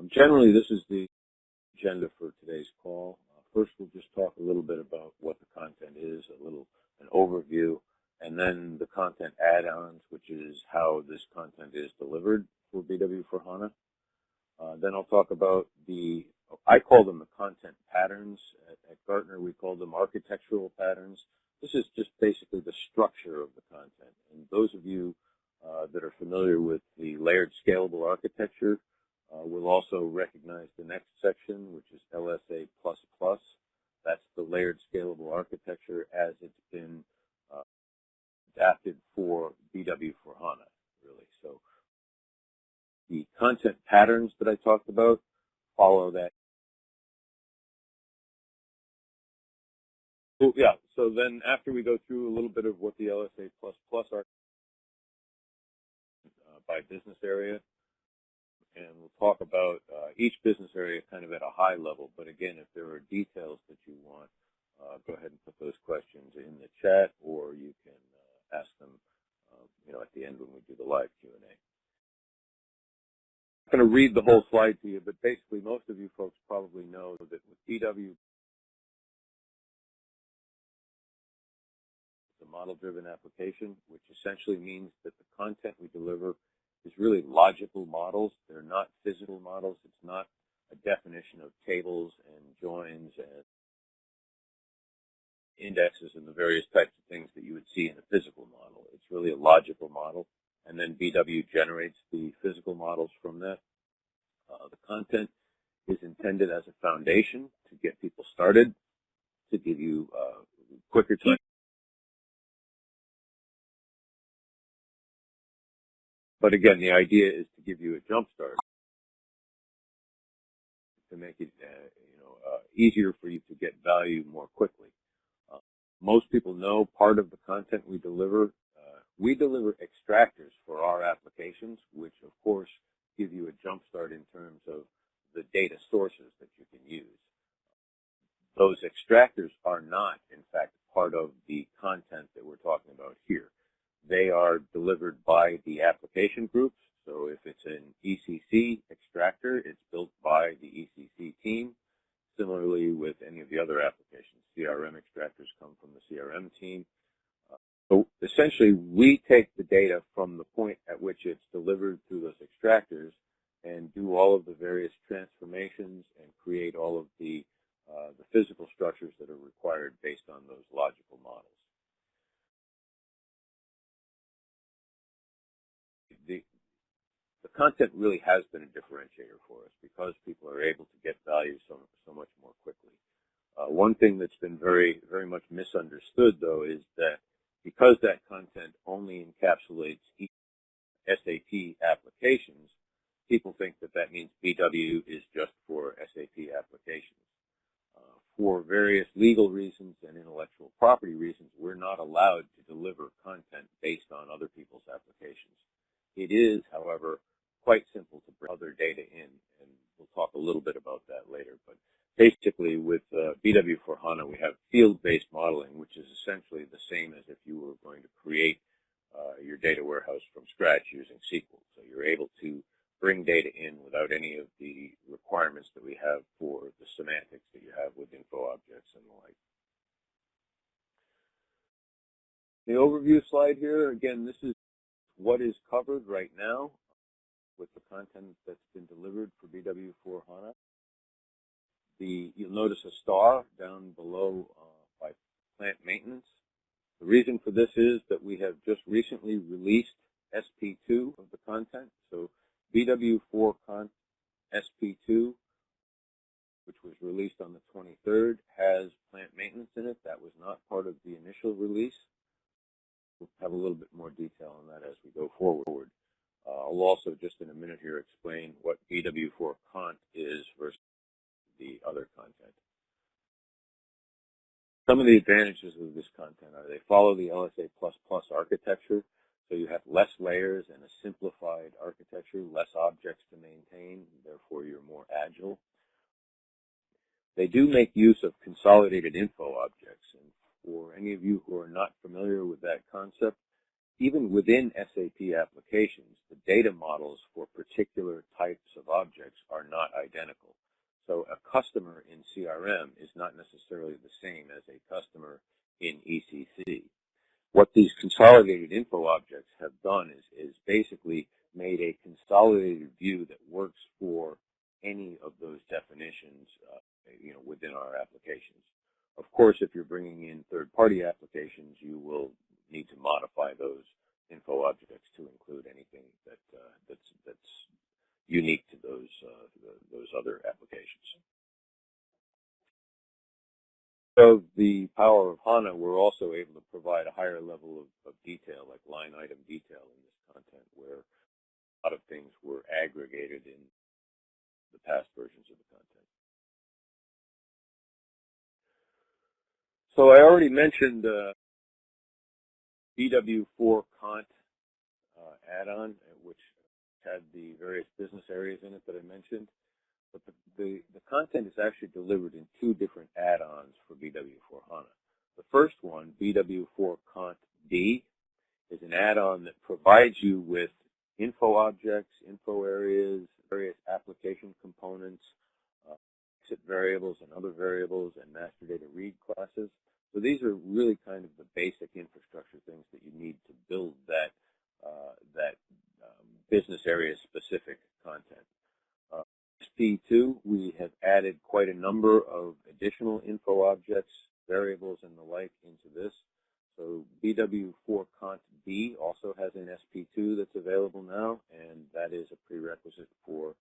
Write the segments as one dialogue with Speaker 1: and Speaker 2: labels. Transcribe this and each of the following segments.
Speaker 1: Generally, this is the agenda for today's call. First, we'll just talk a little bit about what the content is, an overview, and then the content add-ons, which is how this content is delivered for BW for HANA. Then I'll talk about I call them the content patterns. At Gartner, we call them architectural patterns. This is just basically the structure of the content. And those of you that are familiar with the layered scalable architecture will also recognize the next section, which is LSA++. That's the layered scalable architecture as it's been adapted for BW for HANA, really. So the content patterns that I talked about follow that. So then after we go through a little bit of what the LSA++ are by business area, and we'll talk about each business area kind of at a high level. But again, if there are details that you want, go ahead and put those questions in the chat, or you can ask them, at the end when we do the live Q&A. I'm going to read the whole slide to you, but basically most of you folks probably know that with BW, it's a model-driven application, which essentially means that the content we deliver is really logical models. They're not physical models. It's not a definition of tables and joins and indexes and the various types of things that you would see in a physical model. It's really a logical model, and then BW generates the physical models from that. The content is intended as a foundation to get people started, to give you quicker time. But again, the idea is to give you a jump start, to make it easier for you to get value more quickly. Most people know part of the content we deliver extractors for our applications, which of course give you a jump start in terms of the data sources that you can use. Those extractors are not, in fact, part of the content that we're talking about here. They are delivered by the application groups. So if it's an ECC extractor, it's built by the ECC team. Similarly with any of the other applications, CRM extractors come from the CRM team. So essentially, we take the data from the point at which it's delivered through those extractors and do all of the various transformations and create all of the physical structures that are required based on those logical models. The content really has been a differentiator for us because people are able to get value so much more quickly. One thing that's been very, very much misunderstood, though, is that because that content only encapsulates SAP applications, people think that that means BW is just for SAP applications. For various legal reasons and intellectual property reasons, we're not allowed to deliver content based on other people's applications. It is, however, quite simple to bring other data in, and we'll talk a little bit about that later. But basically, with BW for HANA, we have field-based modeling, which is essentially the same as if you were going to create your data warehouse from scratch using SQL. So you're able to bring data in without any of the requirements that we have for the semantics that you have with info objects and the like. The overview slide here, again, this is what is covered right now with the content that's been delivered for BW for HANA. You'll notice a star down below by plant maintenance. The reason for this is that we have just recently released SP2 of the content. So BW for SP2, which was released on the 23rd, has plant maintenance in it. That was not part of the initial release. We'll have a little bit more detail on that as we go forward. I'll also just in a minute here explain what BW for Cont is versus the other content. Some of the advantages of this content are they follow the LSA++ architecture, so you have less layers and a simplified architecture, less objects to maintain, therefore you're more agile. They do make use of consolidated info objects, and for any of you who are not familiar with that concept, even within SAP applications, the data models for particular types of objects are not identical. So a customer in CRM is not necessarily the same as a customer in ECC. What these consolidated info objects have done is basically made a consolidated view that works for any of those definitions within our applications. Of course, if you're bringing in third-party applications, you will need to modify those info objects to include anything that's unique to those other applications. So the power of HANA, we're also able to provide a higher level of detail, like line item detail in this content, where a lot of things were aggregated in the past versions of the content. So I already mentioned BW4 Cont add-on, which had the various business areas in it that I mentioned. But the content is actually delivered in two different add-ons for BW4 HANA. The first one, BW4 Cont D, is an add-on that provides you with info objects, info areas, various application components, exit variables and other variables, and master data read classes. So these are really kind of the basic infrastructure things that you need to build that business area specific content. SP2, we have added quite a number of additional info objects, variables, and the like into this. So BW4 Cont B also has an SP2 that's available now, and that is a prerequisite for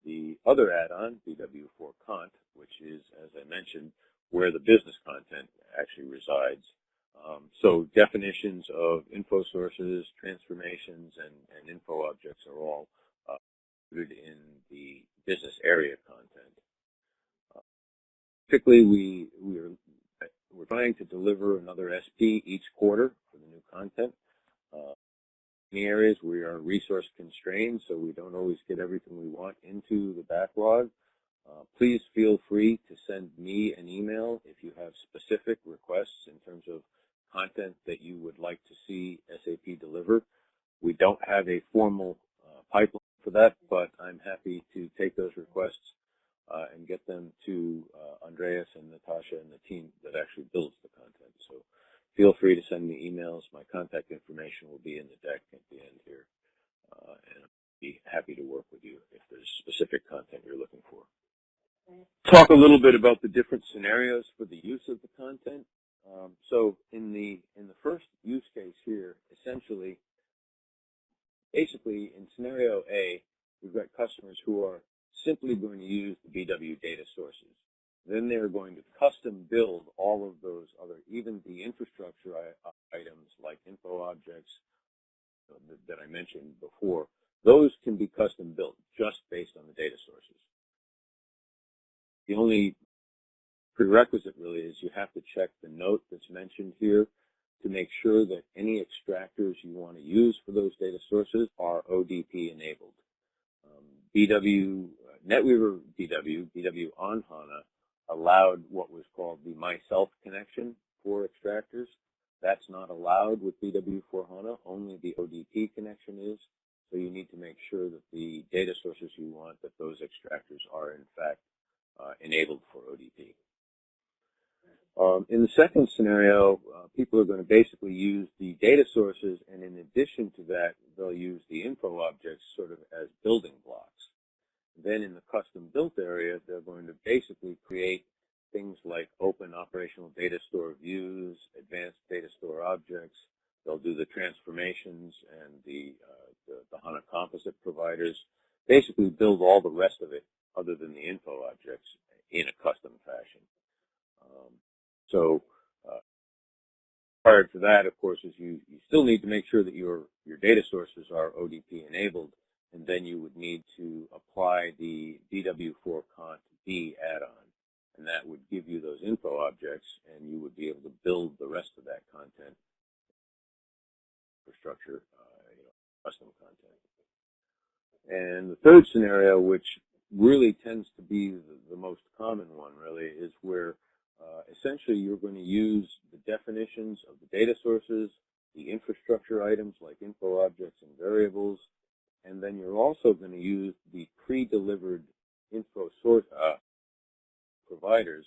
Speaker 1: the other add-on, BW4 Cont, which is, as I mentioned, where the business content actually resides. So definitions of info sources, transformations, and info objects are all included in the business area content. Typically, we're trying to deliver another SP each quarter for the new content. In areas we are resource constrained, so we don't always get everything we want into the backlog. Please feel free to send me an email if you have specific requests in terms of content that you would like to see SAP deliver. We don't have a formal pipeline for that, but I'm happy to take those requests and get them to Andreas and Natasha and the team that actually builds the content. So feel free to send me emails. My contact information will be in the deck at the end here, and I'll be happy to work with you if there's specific content you're looking for. Talk a little bit about the different scenarios for the use of the content. So in the first use case here, essentially, basically in scenario A, we've got customers who are simply going to use the BW data sources. Then they're going to custom build all of those other, even the infrastructure items like info objects that I mentioned before. Those can be custom built just based on the data sources. The only prerequisite really is you have to check the note that's mentioned here to make sure that any extractors you want to use for those data sources are ODP enabled. NetWeaver BW on HANA allowed what was called the myself connection for extractors. That's not allowed with BW4 HANA, only the ODP connection is. So you need to make sure that the data sources you want, that those extractors are in fact enabled for ODP. In the second scenario, people are going to basically use the data sources, and in addition to that, they'll use the info objects sort of as building blocks. Then in the custom built area, they're going to basically create things like open operational data store views, advanced data store objects. They'll do the transformations and the HANA composite providers, basically build all the rest of it other than the info objects in a custom fashion. Prior to that, of course, is you still need to make sure that your data sources are ODP enabled, and then you would need to apply the BW4 Cont B add-on, and that would give you those info objects, and you would be able to build the rest of that content infrastructure, custom content. And the third scenario, which really tends to be the most common one, really, is where essentially you're going to use the definitions of the data sources the infrastructure items like info objects and variables, and then you're also going to use the pre-delivered info source providers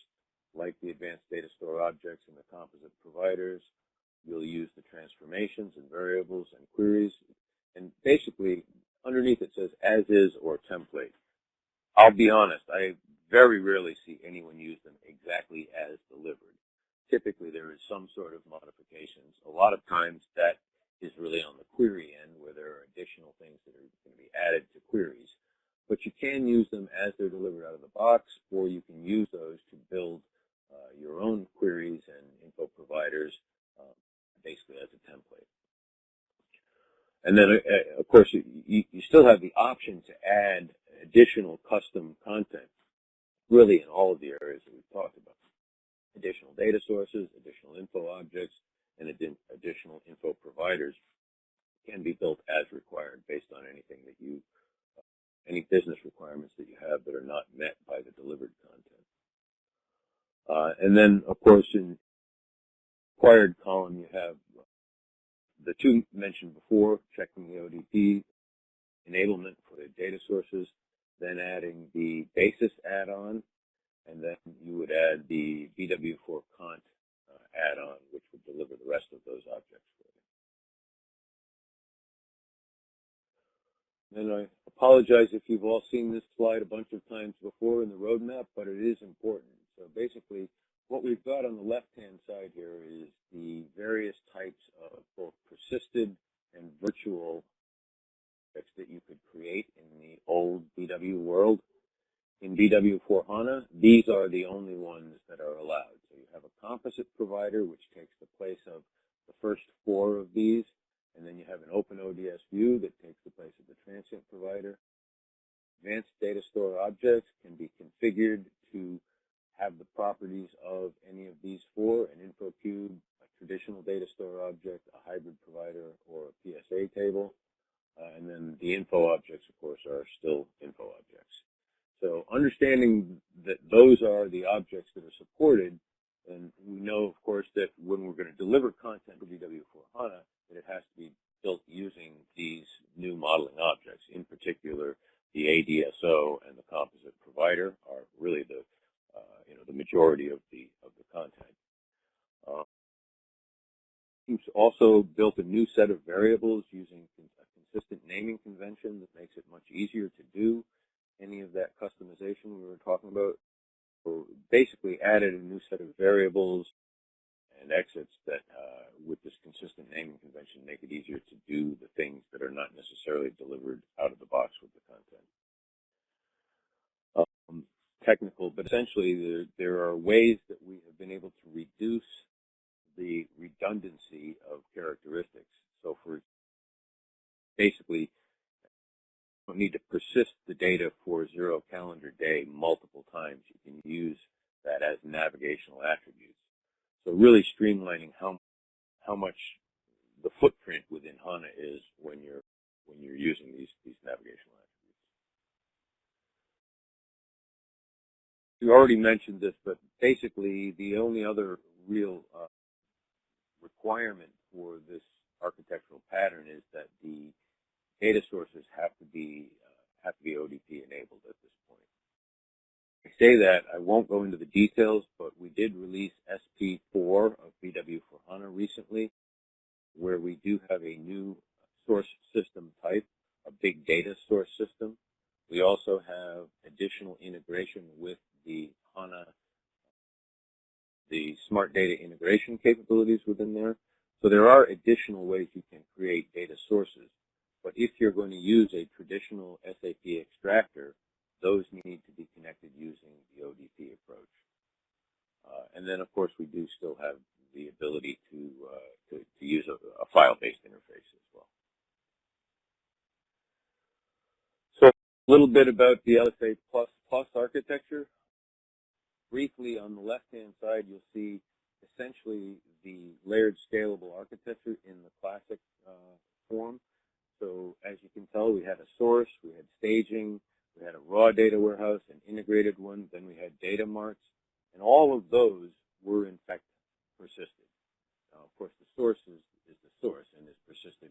Speaker 1: like the advanced data store objects and the composite providers. You'll use the transformations and variables and queries, and basically underneath it says as is or template. I'll be honest, I very rarely see anyone use them exactly as delivered. Typically there is some sort of modifications. A lot of times that is really on the query end where there are additional things that are going to be added to queries. But you can use them as they're delivered out of the box, or you can use those to build your own queries and info providers basically as a template. And then, of course, you still have the option to add additional custom content, really in all of the areas that we've talked about. Additional data sources, additional info objects, and additional info providers can be built as required based on anything that you, any business requirements that you have that are not met by the delivered content. And then, of course, in required column, you have the two mentioned before, checking the ODP, enablement for the data sources, then adding the basis add-on, and then you would add the BW for Cont add-on, which would deliver the rest of those objects for you. And I apologize if you've all seen this slide a bunch of times before in the roadmap, but it is important. So basically, what we've got on the left-hand side here is the various types of both persisted and virtual objects that you could create in the old BW world. In BW for HANA, these are the only ones that are allowed. So you have a composite provider, which takes the place of the first 4 of these, and then you have an open ODS view that takes the place of the transient provider. Advanced data store objects can be configured to have the properties of any of these 4, an info cube, a traditional data store object, a hybrid provider, or a PSA table. And then the info objects, of course, are still info objects. So understanding that those are the objects that are supported, and we know, of course, that when we're going to deliver content to BW for HANA, that it has to be built using these new modeling objects. In particular, the ADSO and the composite provider are really the the majority of the content. We've also built a new set of variables using a consistent naming convention that makes it much easier to do any of that customization we were talking about. So basically added a new set of variables and exits that, with this consistent naming convention, make it easier to do the things that are not necessarily delivered out of the box with the content. Technical, but essentially there are ways that we have been able to reduce the redundancy of characteristics. So for basically, you don't need to persist the data for 0 calendar day multiple times. You can use that as navigational attributes. So really streamlining how much the footprint within HANA is when you're using these navigational attributes. You already mentioned this, but basically the only other real requirement for this architectural pattern is that the data sources have to be ODP enabled at this point. I say that, I won't go into the details, but we did release SP4 of BW for HANA recently, where we do have a new source system type, a big data source system. We also have additional integration with the HANA, the smart data integration capabilities within there. So there are additional ways you can create data sources. But if you're going to use a traditional SAP extractor, those need to be connected using the ODP approach. And then, of course, we do still have the ability to use a file-based interface as well. So a little bit about the LSA++ architecture. Briefly, on the left-hand side, you'll see essentially the layered scalable architecture in the classic form. So as you can tell, we had a source, we had staging, we had a raw data warehouse, an integrated one, then we had data marts, and all of those were in fact persisted. Now, of course, the source is the source and is persisted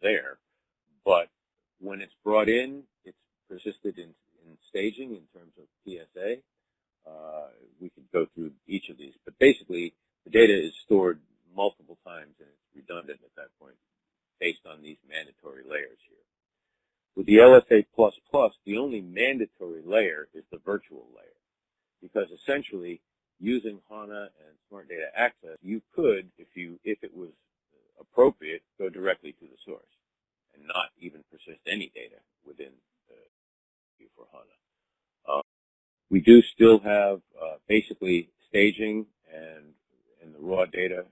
Speaker 1: there. But when it's brought in, it's persisted in staging in terms of PSA. We could go through each of these, but basically the data is stored multiple times and it's redundant at that point based on these mandatory layers here. With the LSA++, the only mandatory layer is the virtual layer, because essentially using HANA and Smart Data Access, you could, if it was appropriate, go directly to the source and not even persist any data within for HANA. We do still have basically staging and the raw data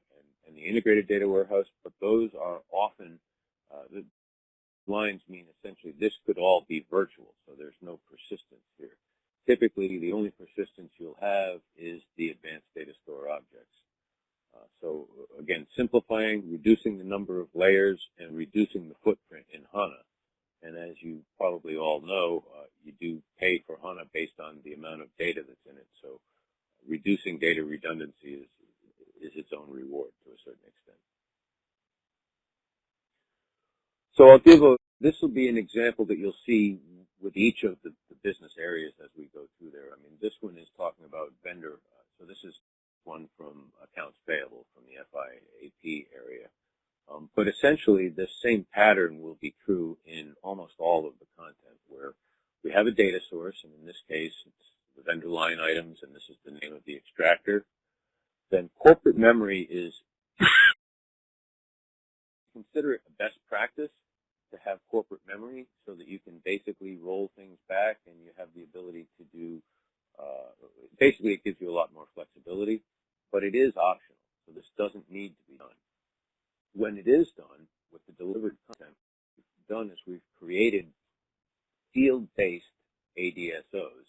Speaker 1: and the integrated data warehouse, but those are often, the lines mean essentially this could all be virtual, so there's no persistence here. Typically, the only persistence you'll have is the advanced data store objects. So again, simplifying, reducing the number of layers, and reducing the footprint in HANA. And as you probably all know, you do pay for HANA based on the amount of data that's in it. So reducing data redundancy is its own reward to a certain extent. So this will be an example that you'll see with each of the business areas as we go through there. I mean, this one is talking about vendor. So this is one from accounts payable from the FI/AP area. But essentially, the same pattern will be true in almost all of the content, where we have a data source, and in this case, it's the vendor line items, and this is the name of the extractor. Then corporate memory is, consider it a best practice to have corporate memory so that you can basically roll things back and you have the ability to do, basically it gives you a lot more flexibility, but it is optional, so this doesn't need to be done. When it is done with the delivered content, what we've done is we've created field-based ADSOs.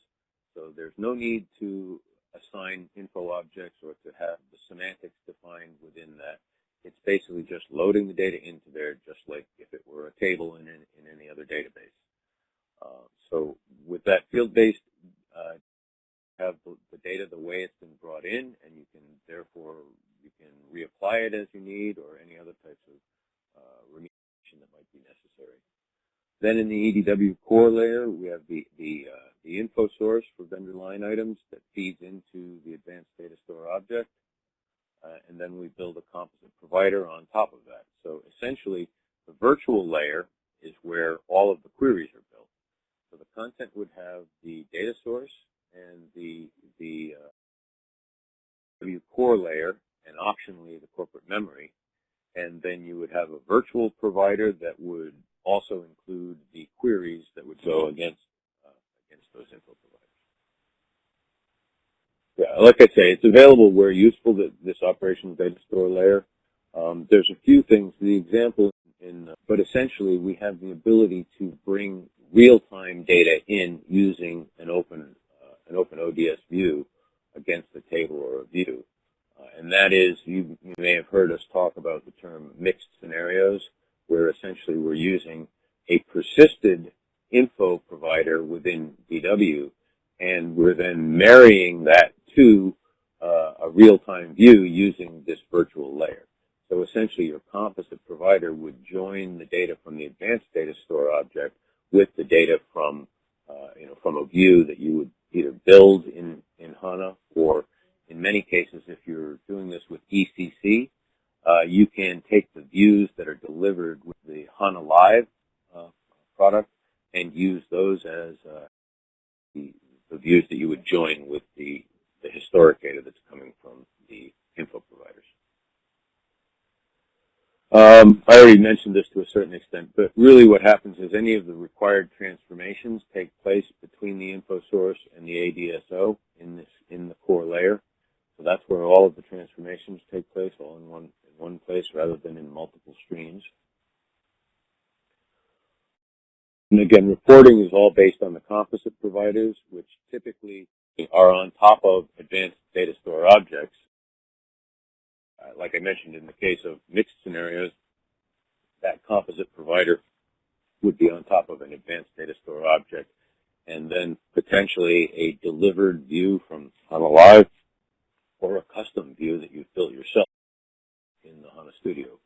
Speaker 1: So there's no need to assign info objects or to have the semantics defined within that. It's basically just loading the data into there, just like if it were a table in any other database. So with that field-based, have the data the way it's been brought in, and you can therefore reapply it as you need, or any other types of remediation that might be necessary. Then in the EDW core layer, we have the info source for vendor line items that feeds into the advanced data store object. And then we build a composite provider on top of that. So essentially, the virtual layer is where all of the queries are built. So the content would have the data source and the core layer, and optionally the corporate memory. And then you would have a virtual provider that would also include the queries that would go against those info providers. Yeah, like I say, it's available where useful, this operational data store layer. There's a few things. The example but essentially we have the ability to bring real-time data in using an open ODS view against a table or a view. And that is, you may have heard us talk about the term mixed scenarios, where essentially we're using a persisted info provider within BW, and we're then marrying that to a real-time view using this virtual layer. So essentially your composite provider would join the data from the advanced data store object with the data from from a view that you would either build in HANA, or in many cases, if you're doing this with ECC, you can take the views that are delivered with the HANA Live product and use those as the views that you would join with the historic data that's coming from the info providers. I already mentioned this to a certain extent, but really what happens is any of the required transformations take place between the info source and the ADSO in the core layer. So that's where all of the transformations take place, all in one place rather than in multiple streams. And again, reporting is all based on the composite providers, which typically are on top of advanced data store objects. Like I mentioned, in the case of mixed scenarios, that composite provider would be on top of an advanced data store object, and then potentially a delivered view from HANA Live or a custom view that you've built yourself in the HANA Studio.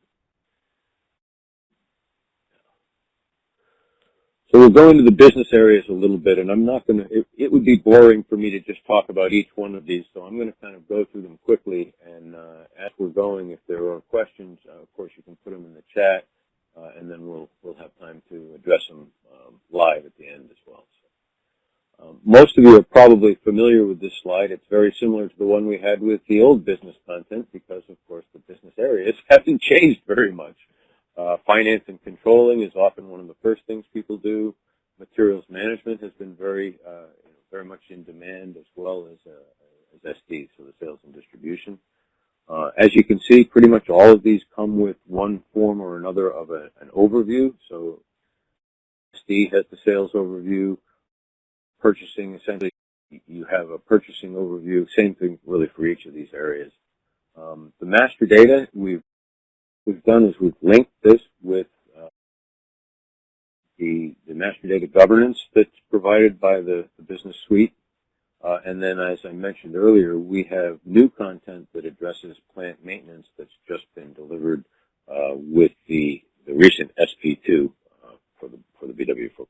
Speaker 1: So we'll go into the business areas a little bit, and I'm not going to, it would be boring for me to just talk about each one of these, so I'm going to kind of go through them quickly, and as we're going, if there are questions, of course you can put them in the chat, and then we'll have time to address them live at the end as well. So, most of you are probably familiar with this slide. It's very similar to the one we had with the old business content because, of course, the business areas haven't changed very much. Finance and controlling is often one of the first things people do. Materials management has been very much in demand, as well as SD, so the sales and distribution. As you can see, pretty much all of these come with one form or another of an overview. So SD has the sales overview. Purchasing, essentially, you have a purchasing overview. Same thing really for each of these areas. The master data we've done is we've linked this with the master data governance that's provided by the business suite. And then, as I mentioned earlier, we have new content that addresses plant maintenance that's just been delivered with the recent SP2 for the BW for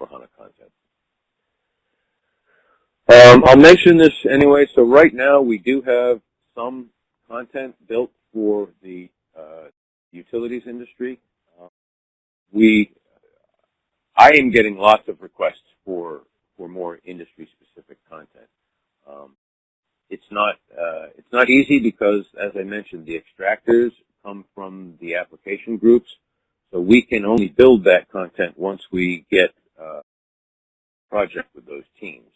Speaker 1: HANA content. I'll mention this anyway. So right now we do have some content built for the utilities industry. I am getting lots of requests for more industry-specific content. It's not easy because, as I mentioned, the extractors come from the application groups, so we can only build that content once we get a project with those teams.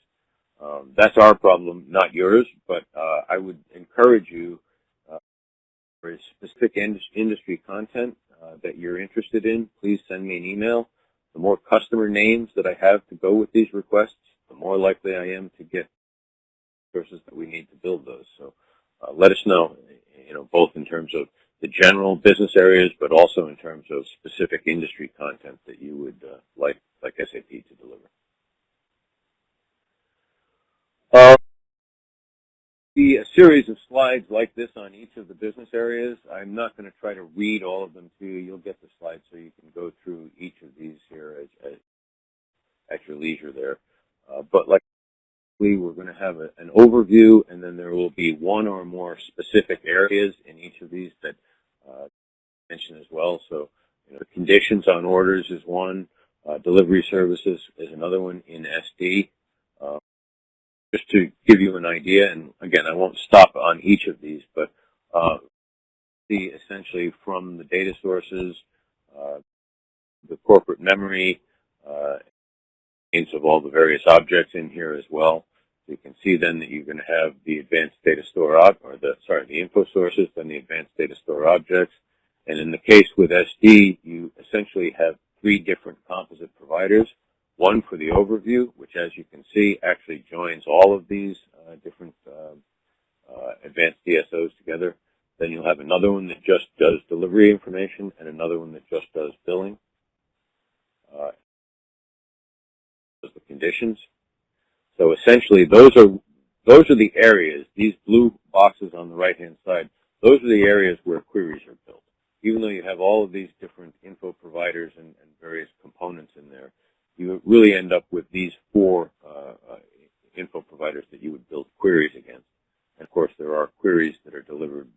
Speaker 1: That's our problem, not yours, but I would encourage you for specific industry content that you're interested in, please send me an email. The more customer names that I have to go with these requests, the more likely I am to get resources that we need to build those. So let us know, both in terms of the general business areas, but also in terms of specific industry content that you would like SAP to deliver. Be a series of slides like this on each of the business areas. I'm not going to try to read all of them to you. You'll get the slides so you can go through each of these here at your leisure there. But like we're going to have an overview, and then there will be one or more specific areas in each of these that I mentioned as well. So, conditions on orders is one. Delivery services is another one in SD. Just to give you an idea, and again, I won't stop on each of these, but see essentially from the data sources, the corporate memory, names of all the various objects in here as well. So you can see then that you're going to have the advanced data store the info sources, then the advanced data store objects, and in the case with SD, you essentially have 3 different composite providers. One for the overview, which, as you can see, actually joins all of these different advanced DSOs together. Then you'll have another one that just does delivery information, and another one that just does billing. Does the conditions. So essentially, those are the areas. These blue boxes on the right-hand side. Those are the areas where queries are built. Even though you have all of these different info providers and various components in there, you really end up with these 4 info providers that you would build queries against. And of course, there are queries that are delivered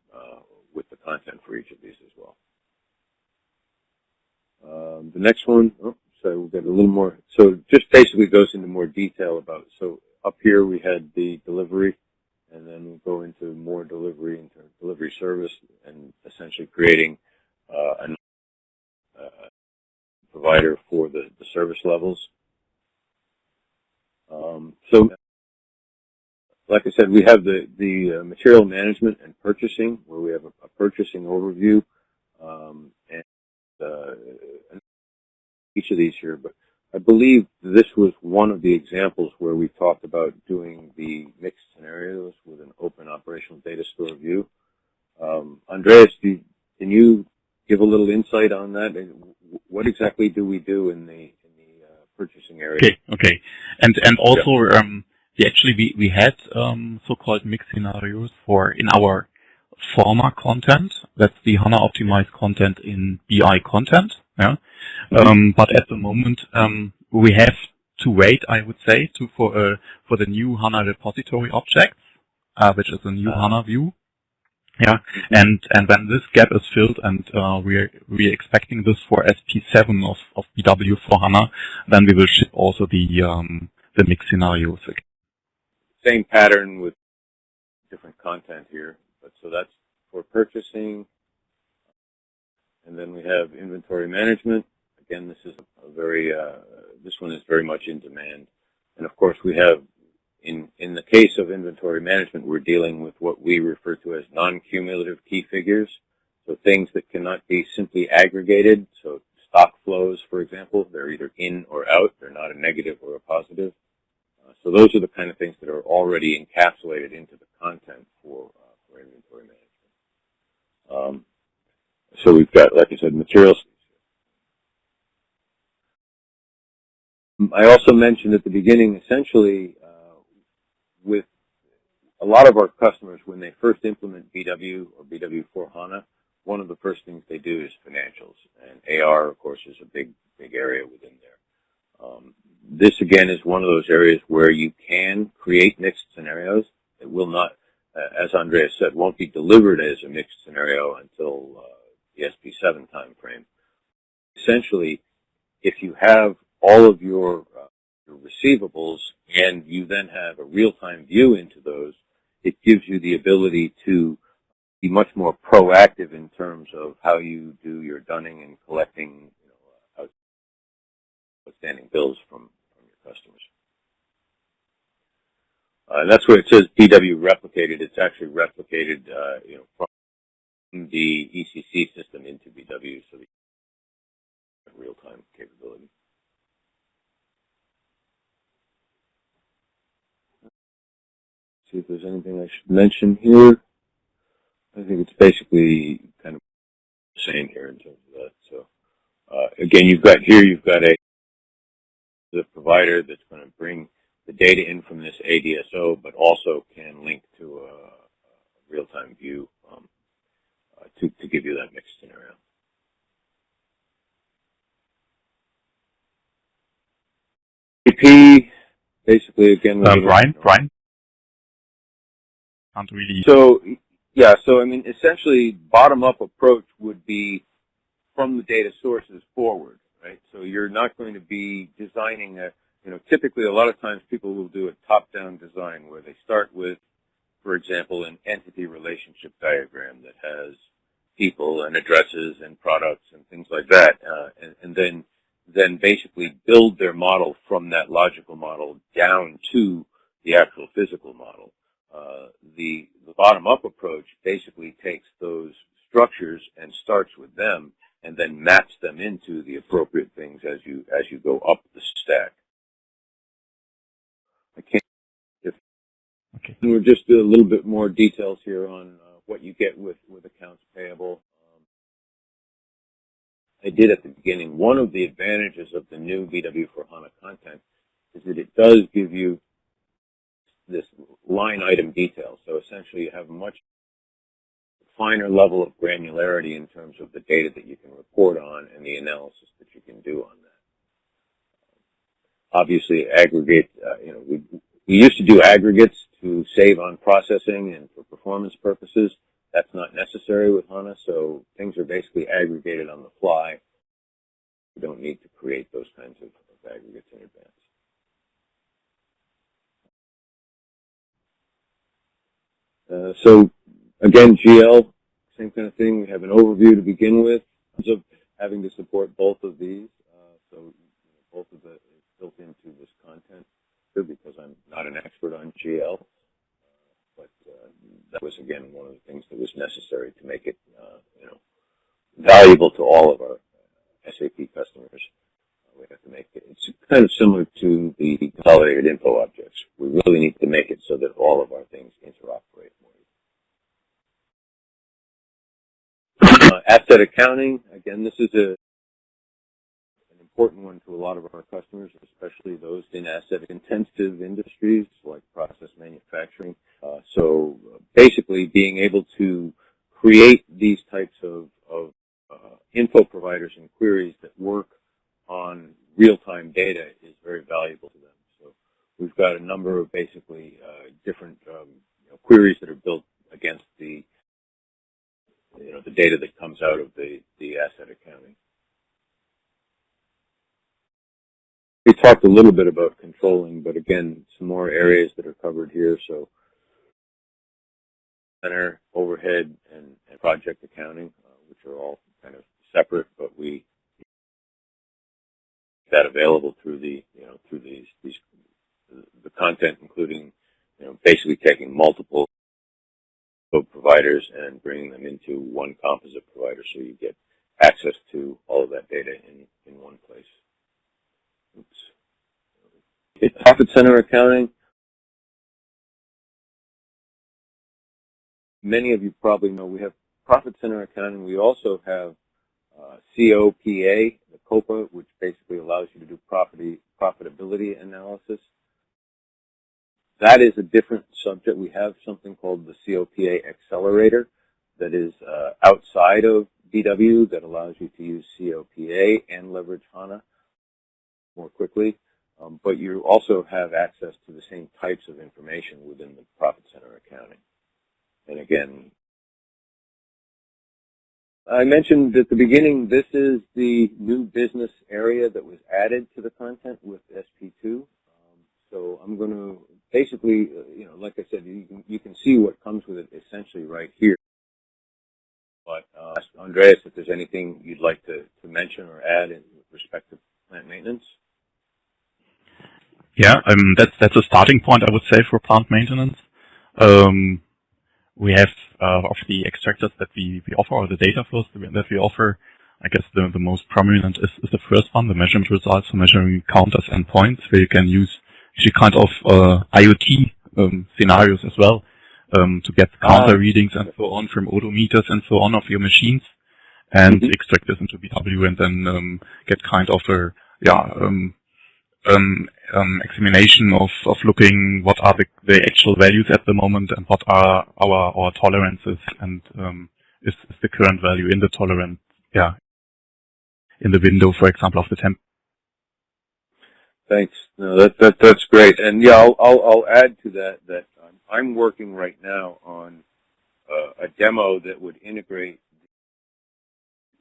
Speaker 1: with the content for each of these as well. The next one, so we'll get a little more. So just basically goes into more detail about. So up here we had the delivery, and then we'll go into more delivery into delivery service, and essentially creating a provider for the service levels. So, like I said, we have the material management and purchasing, where we have a purchasing overview, and each of these here. But I believe this was one of the examples where we talked about doing the mixed scenarios with an open operational data store view. Andreas, can you give a little insight on that? What exactly do we do in the purchasing area?
Speaker 2: Okay, and also we had so-called mixed scenarios in our former content. That's the HANA optimized content in BI content. Yeah. But at the moment, we have to wait, I would say, for the new HANA repository objects, which is a new HANA view. Yeah, and when this gap is filled, and we're expecting this for SP7 of BW for HANA, then we will ship also the mix scenarios again.
Speaker 1: Same pattern with different content here, but so that's for purchasing, and then we have inventory management. Again, this is a very this one is very much in demand, and of course we have. In the case of inventory management, we're dealing with what we refer to as non-cumulative key figures, so things that cannot be simply aggregated. So stock flows, for example, they're either in or out. They're not a negative or a positive. So those are the kind of things that are already encapsulated into the content for inventory management. So we've got, like I said, materials. I also mentioned at the beginning, essentially, with a lot of our customers, when they first implement BW or BW for HANA, one of the first things they do is financials. And AR, of course, is a big area within there. This, again, is one of those areas where you can create mixed scenarios. It will not, as Andreas said, won't be delivered as a mixed scenario until the SP7 time frame. Essentially, if you have all of your receivables and you then have a real-time view into those, it gives you the ability to be much more proactive in terms of how you do your dunning and collecting, outstanding bills from your customers. And that's where it says BW replicated. It's actually replicated, from the ECC system into BW, so the real-time capability. See if there's anything I should mention here. I think it's basically kind of the same here in terms of that. So again, you've got the provider that's going to bring the data in from this ADSO, but also can link to a real-time view to give you that mixed scenario. AP, basically, again,
Speaker 2: Brian. Really.
Speaker 1: So, yeah, so I mean, essentially, bottom-up approach would be from the data sources forward, right? So you're not going to be designing typically a lot of times people will do a top-down design where they start with, for example, an entity relationship diagram that has people and addresses and products and things like that, and then basically build their model from that logical model down to the actual physical model. The bottom-up approach basically takes those structures and starts with them, and then maps them into the appropriate things as you go up the stack.
Speaker 2: Okay.
Speaker 1: And we're just a little bit more details here on what you get with accounts payable. I did at the beginning. One of the advantages of the new BW for HANA content is that it does give you this line item detail. So essentially you have a much finer level of granularity in terms of the data that you can report on and the analysis that you can do on that. Obviously aggregate, we used to do aggregates to save on processing and for performance purposes. That's not necessary with HANA, so things are basically aggregated on the fly. We don't need to create those kinds of aggregates in advance. So again, GL, same kind of thing. We have an overview to begin with in terms of having to support both of these. So both of the is built into this content because I'm not an expert on GL, but that was again one of the things that was necessary to make it valuable to all of our SAP customers. We have to make it. It's kind of similar to the consolidated info objects. We really need to make it so that all of our things interoperate more. Asset accounting, again, this is an important one to a lot of our customers, especially those in asset-intensive industries like process manufacturing. So basically being able to create these types of info providers and queries that work on real-time data very valuable to them. So we've got a number of basically different queries that are built against the the data that comes out of the asset accounting. We talked a little bit about controlling, but again, some more areas that are covered here. So center, overhead, and project accounting, which are all kind of separate, but we that available through the through the content, including basically taking multiple providers and bringing them into one composite provider, so you get access to all of that data in one place. Oops. Profit center accounting. Many of you probably know we have profit center accounting. We also have COPA, the COPA, which basically allows you to do profitability analysis. That is a different subject. We have something called the COPA Accelerator that is outside of BW that allows you to use COPA and leverage HANA more quickly. But you also have access to the same types of information within the profit center accounting. And again, I mentioned at the beginning, this is the new business area that was added to the content with SP2. So I'm going to basically, like I said, you can see what comes with it essentially right here. But ask Andreas if there's anything you'd like to mention or add in respect to plant maintenance.
Speaker 2: Yeah, that's a starting point, I would say, for plant maintenance. We have of the extractors that we offer, or the data flows that we offer. I guess the most prominent is the first one, the measurement results for measuring counters and points, where you can use actually kind of IoT scenarios as well to get counter readings and so on from odometers and so on of your machines, and extract this into BW, and then get kind of a examination of looking what are the actual values at the moment and what are our tolerances, and is the current value in the tolerance, in the window, for example, of the temp.
Speaker 1: Thanks. No, that's great. And yeah, I'll add to that I'm working right now on a demo that would integrate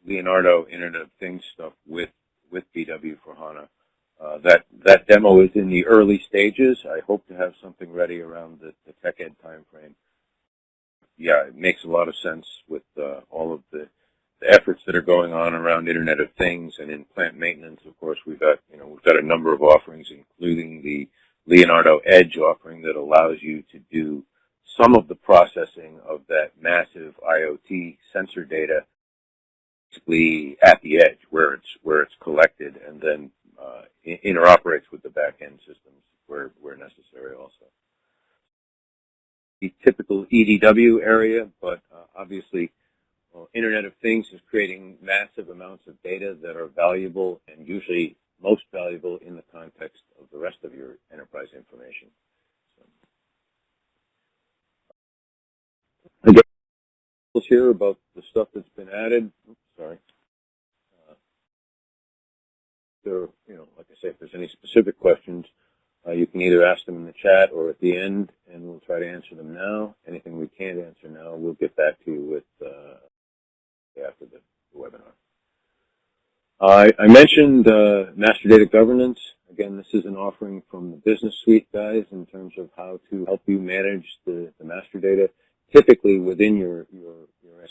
Speaker 1: Leonardo Internet of Things stuff with BW for HANA. That demo is in the early stages. I hope to have something ready around the Tech Ed timeframe. Yeah, it makes a lot of sense with all of the efforts that are going on around Internet of Things, and in plant maintenance. Of course, we've got a number of offerings, including the Leonardo Edge offering that allows you to do some of the processing of that massive IoT sensor data basically at the edge, where it's collected, and then interoperates with the back-end systems where necessary also. The typical EDW area, but obviously Internet of Things is creating massive amounts of data that are valuable, and usually most valuable in the context of the rest of your enterprise information. So, again, here about the stuff that's been added. Oops, sorry. Like I say, if there's any specific questions, you can either ask them in the chat or at the end, and we'll try to answer them now. Anything we can't answer now, we'll get back to you with after the webinar. I mentioned master data governance. Again, this is an offering from the Business Suite guys in terms of how to help you manage the master data, typically within your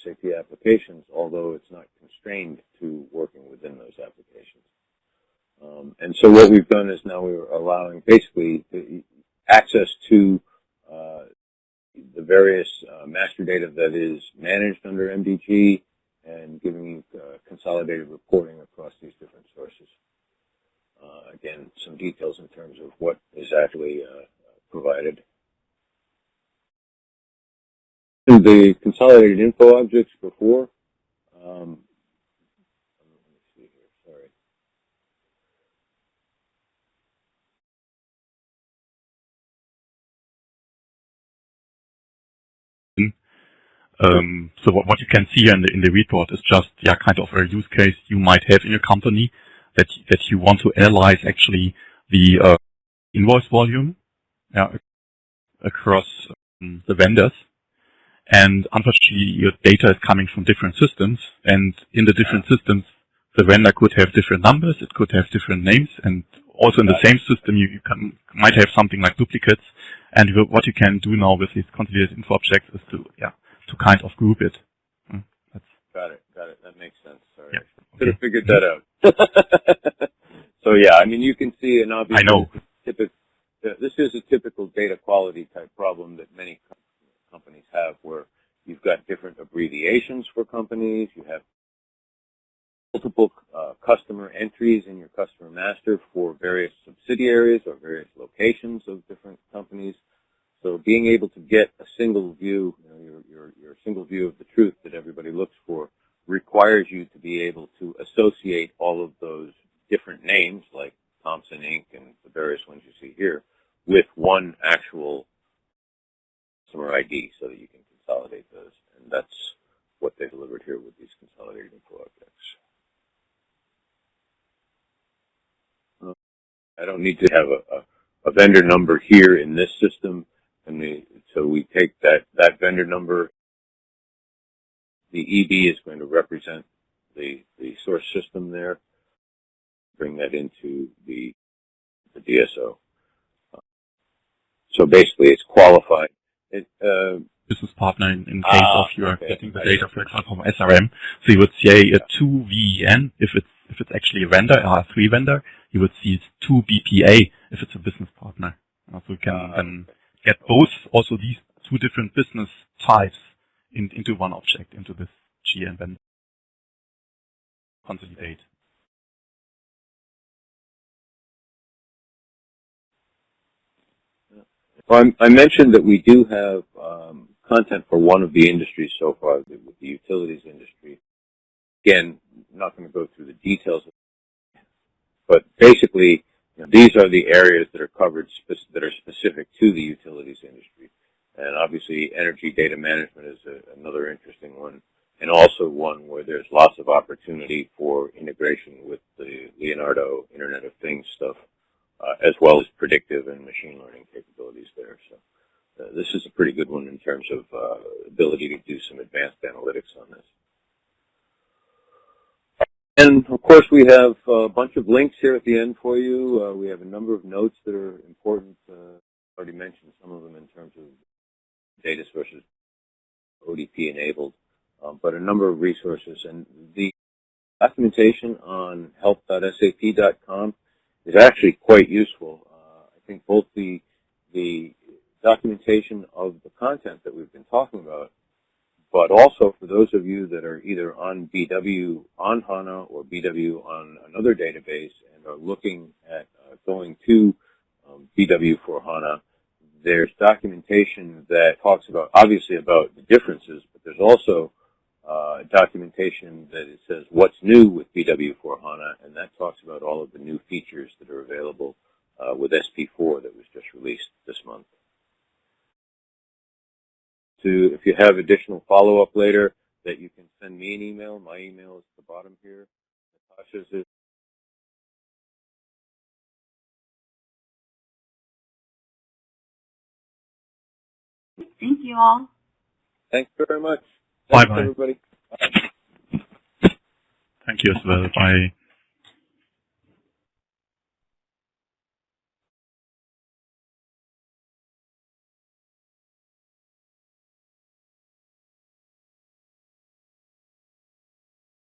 Speaker 1: SAP applications, although it's not constrained to working within those applications. And so what we've done is now we're allowing basically access to the various master data that is managed under MDG, and giving you consolidated reporting across these different sources. Again, some details in terms of what is actually provided. In the consolidated info objects before, let me see here, sorry.
Speaker 2: So what you can see in the report is just kind of a use case you might have in your company that you want to analyze actually the invoice volume across the vendors. And unfortunately, your data is coming from different systems, and in the different systems, the vendor could have different numbers, it could have different names, and also in the same system, you might have something like duplicates. And what you can do now with these consolidated info objects is to kind of group it.
Speaker 1: Got it. That makes sense. Sorry,
Speaker 2: yeah.
Speaker 1: I should have figured that out. So yeah, I mean, you can see an obvious.
Speaker 2: I know.
Speaker 1: This is a typical data quality type problem that many companies have, where you've got different abbreviations for companies, you have multiple customer entries in your customer master for various subsidiaries or various locations of different companies. So being able to get a single view, your single view of the truth that everybody looks for, requires you to be able to associate all of those different names, like Thompson Inc. and the various ones you see here, with one actual customer ID so that you can consolidate those. And that's what they delivered here with these consolidated info objects. I don't need to have a vendor number here in this system. So we take that vendor number. The EB is going to represent the source system there. Bring that into the DSO. So basically, it's qualified.
Speaker 2: Business partner in case of you are getting the data, for example, from SRM. So you would say a 2VEN if it's actually a vendor, or a 3 vendor. You would see 2BPA if it's a business partner. So you can then get both, also these two different business types into one object, into this GN vendor. Consolidate.
Speaker 1: Well, I mentioned that we do have content for one of the industries so far, with the utilities industry. Again, I'm not going to go through the details, but basically, these are the areas that are covered that are specific to the utilities industry. And obviously, energy data management is another interesting one, and also one where there's lots of opportunity for integration with the Leonardo Internet of Things stuff, as well as predictive and machine learning capabilities there. So this is a pretty good one in terms of ability to do some advanced analytics on this. And, of course, we have a bunch of links here at the end for you. We have a number of notes that are important. I already mentioned some of them in terms of data sources, ODP enabled, but a number of resources. And the documentation on help.sap.com is actually quite useful. I think both the documentation of the content that we've been talking about, but also for those of you that are either on BW on HANA or BW on another database and are looking at going to BW for HANA, there's documentation that talks about, obviously, about the differences, but there's also documentation that it says what's new with BW for HANA, and that talks about all of the new features that are available with SP4 that was just released this month. If you have additional follow-up later, that you can send me an email. My email is at the bottom here. Natasha's is.
Speaker 3: Thank you all.
Speaker 1: Thanks very much.
Speaker 2: Bye-bye.
Speaker 1: Thanks, everybody.
Speaker 2: Thank you as well. Bye.